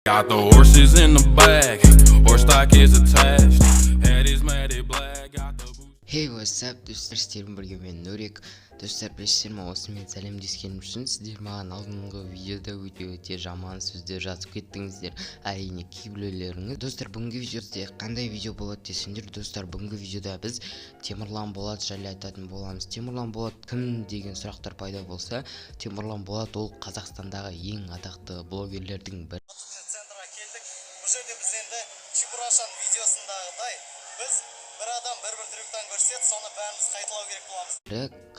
Got the horses in the back, horse stock is attached. Head is matted black, got the Hey, what's up достар, сіздермен бірге мен Нурик. Достар, білесіздер ме, осымен сәлемдескенім үшін сіздер маған алдыңғы видеода өте жаман сөздер жазып кеттіңіздер. Әрине кейбіреулеріңіз. Достар, бүгінгі видеода қандай видео болады десеңдер, достар, бүгінгі видеода біз Темірлан Болат жайлы айтатын боламыз. Темірлан Болат кім деген сұрақтар пайда болса, Темірлан Болат ол Қазақстандағы ең атақты блогерлердің бірі. Центрға келдік. Бұл жерде біз енді Чебурашан видеосындағыдай біз бір адам бір трюктан көрсет, соны бәріміз қайталау керек боламыз.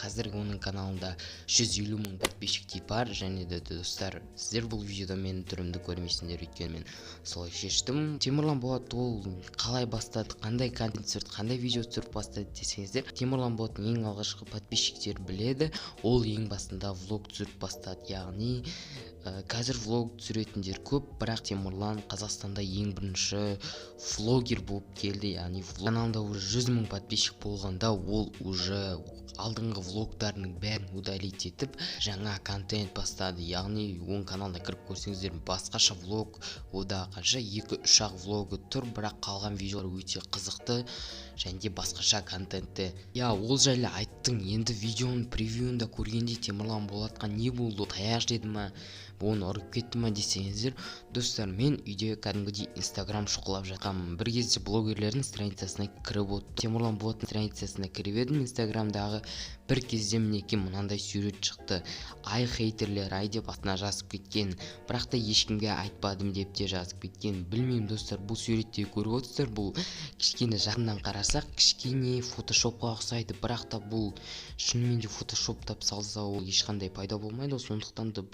Қазір оның каналында 150 мың подписчиктер бар, және де достар, сіздер бұл видеода менің түрімді көрмейсіңдер, өйткені мен солай шештім. Темірлан Болат ол қалай бастады, қандай контент түсірді, қандай видео түсіріп бастады десеңіздер, Темірлан Болаттың ең алғашқы подписчиктер біледі, ол ең басында влог түсіріп бастады, яғни қазір влог түсіретіндер көп, бірақ Темірлан Қазақстанда ең бірінші влогер болып келді, яғни каналында уже 100 мың подписчик болғанда ол уже алдыңғы влогтарының бәрін удалить етіп жаңа контент бастады, яғни оның каналына кіріп көрсеңіздер басқаша влог, ода қанша 2-3 влогы тұр, бірақ қалған видеолар өте қызықты және де басқаша контентті. Ол жайлы айттың, енді видеоның превьюында көргенде Темірлан Болатқа не болды, таяқ жеді ма, оны ұрып кетті ма десеңіздер, достар, мен үйде кәдімгідей Instagram шұқылап жатқанмын. Бір кезде блогерлердің страницасына кіріп отырдым. Темірлан Болаттың страницасына кіріп едім Instagramдағы. Бір кезде мінекей мынандай сурет шықты. Ай хейтерлер, ай деп астына жазып кеткен, бірақ та ешкімге айтпадым деп те жазып кеткен. Білмеймін достар, бұл суретті көріп отырсыздар, бұл кішкене жақыннан қарасақ кішкене фотошопқа ұқсайды, бірақ та бұл шынымен де фотошоптап салса ол ешқандай пайда болмайды, сондықтан да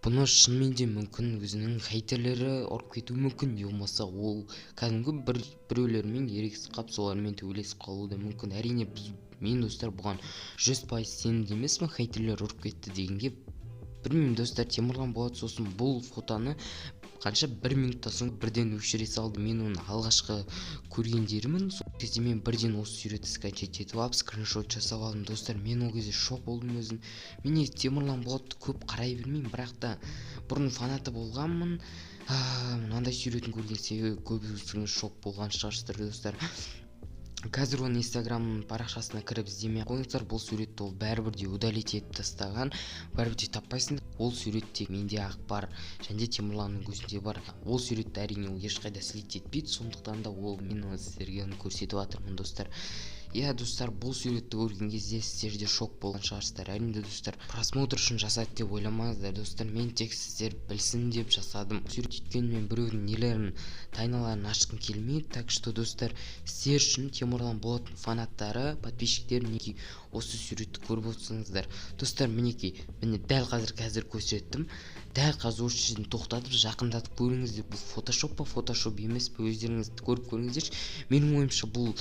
бұны шынымен де мүмкін өзінің хейтерлері ұрып кетуі мүмкін, не болмаса ол кәдімгі біреулермен ерегісіп қалып солармен төбелесіп қалуы да мүмкін. Әрине мен достар бұған 100% сенімді емеспін, хейтерлер ұрып кетті дегенге. Білмеймін достар, Темірлан Болат сосын бұл фотоны қанша 1 минуттан соң бірден өшіре салды. Мен оны алғашқы көргендерімін. Сол кезде мен бірден осы суретті скачать етіп алып, скриншот жасап алдым. Достар, мен ол кезде шок болдым өзім. Мен Темірлан Болатты көп қарай бермеймін, бірақ та бұрын фанаты болғанмын. Мынандай суретін көрген себебі көбісіңіз шок болған шығарсыздар достар. Қазір оның Instagram парақшасына кіріп іздемей қойыңыздар, бұл суретті ол бәрібір де удалить етіп тастаған, бәрібір де таппайсың. Ол сурет тек менде ақ бар, және де Темірланның көзінде бар. Ол суретті әрине ол ешқайда слить етпейді, сондықтан да ол мен сіздерге көрсетіп жатырмын достар. Достар, бұл суретті көрген кезде сіздер де шок болған шығарсыздар. Әрине достар, просмотр үшін жасады деп ойламаңыздар достар, мен тек сіздер білсін деп жасадым. Сурет өйткені мен біреудің нелерін, тайналарын ашқым келмейді. Так что достар, сіздер үшін Темірлан Болаттың фанаттары, подписчиктер мінекей осы суретті көріп отырсыңыздар. Достар, мінекей, міне дәл қазір көрсеттім. Дәл қазір осы жерден тоқтатып, жақындатып көріңіздер. Бұл фотошоп па, фотошоп емес пе, өздеріңіз көріп көріңіздер. Менің ойымша бұл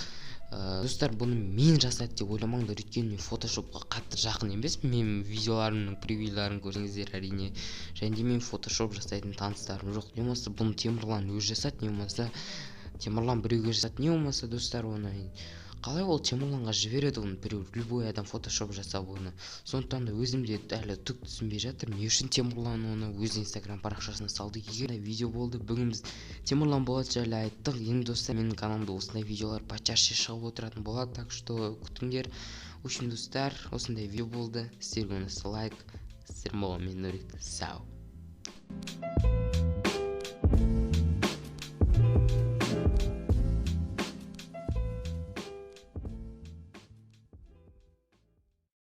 достар, бұны мен жасады деп ойламаңдар, өйткені мен фотошопқа қатты жақын емес. Мен видеоларымның превьюларын көрсеңіздер әрине, және де мен фотошоп жасайтын таныстарым жоқ. Не болмаса бұны Темірлан өзі жасады, не болмаса Темірлан біреуге жасады, не болмаса достар, оны қалай ол Темірланға жібереді оны біреу, любой адам фотошоп жасап оны. Сондықтан да өзім де әлі түк түсінбей жатырмын, не үшін Темірлан оны өз Instagram парақшасына салды. Егер видео болды, бүгін біз Темірлан Болат жайлы айттық. Енді достар, менің каналымда осындай видеолар почаще шығып отыратын болады, так что күтіңдер. Үшін достар, осындай видео болды. Сіздерге лайк, сіздер болған мен Нурик. Сау.